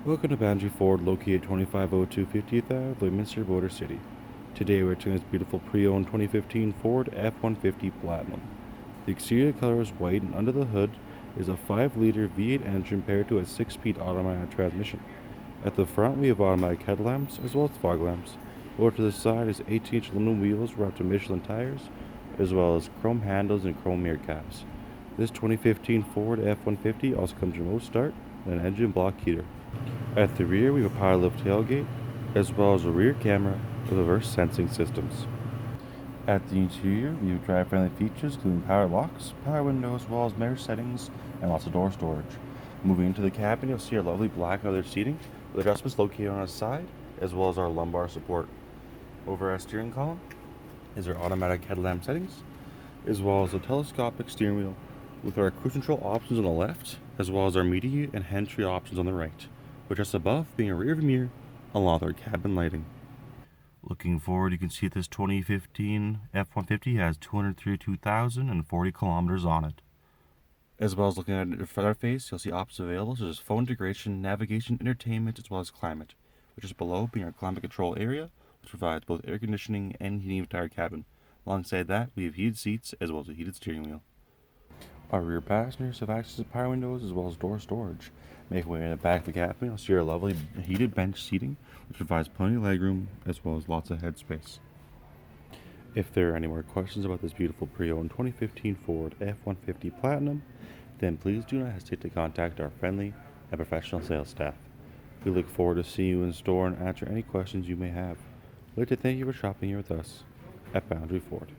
Welcome to Boundary Ford, located 2502 50th Ave, Lloydminster, Border City. Today we're taking this beautiful pre-owned 2015 Ford F-150 Platinum. The exterior color is white, and under the hood is a 5-liter V8 engine paired to a 6-speed automatic transmission. At the front we have automatic headlamps as well as fog lamps. Over to the side is 18-inch aluminum wheels wrapped in Michelin tires, as well as chrome handles and chrome mirror caps. This 2015 Ford F-150 also comes remote start and an engine block heater. At the rear, we have a power lift tailgate, as well as a rear camera with reverse sensing systems. At the interior, we have driver-friendly features including power locks, power windows, as well as mirror settings, and lots of door storage. Moving into the cabin, you'll see our lovely black leather seating with adjustments located on our side, as well as our lumbar support. Over our steering column is our automatic headlamp settings, as well as a telescopic steering wheel with our cruise control options on the left, as well as our media and entry options on the right, with just above being a rear view mirror along with our cabin lighting. Looking forward, you can see this 2015 F-150 has 232,040 kilometers on it. As well as looking at the front face, you'll see options available such as phone integration, navigation, entertainment, as well as climate, which is below being our climate control area, which provides both air conditioning and heating of the entire cabin. Alongside that, we have heated seats as well as a heated steering wheel. Our rear passengers have access to power windows as well as door storage. Making way in the back of the cabin, you'll see our lovely heated bench seating, which provides plenty of legroom as well as lots of headspace. If there are any more questions about this beautiful pre-owned 2015 Ford F-150 Platinum, then please do not hesitate to contact our friendly and professional sales staff. We look forward to seeing you in store and answer any questions you may have. We'd like to thank you for shopping here with us at Boundary Ford.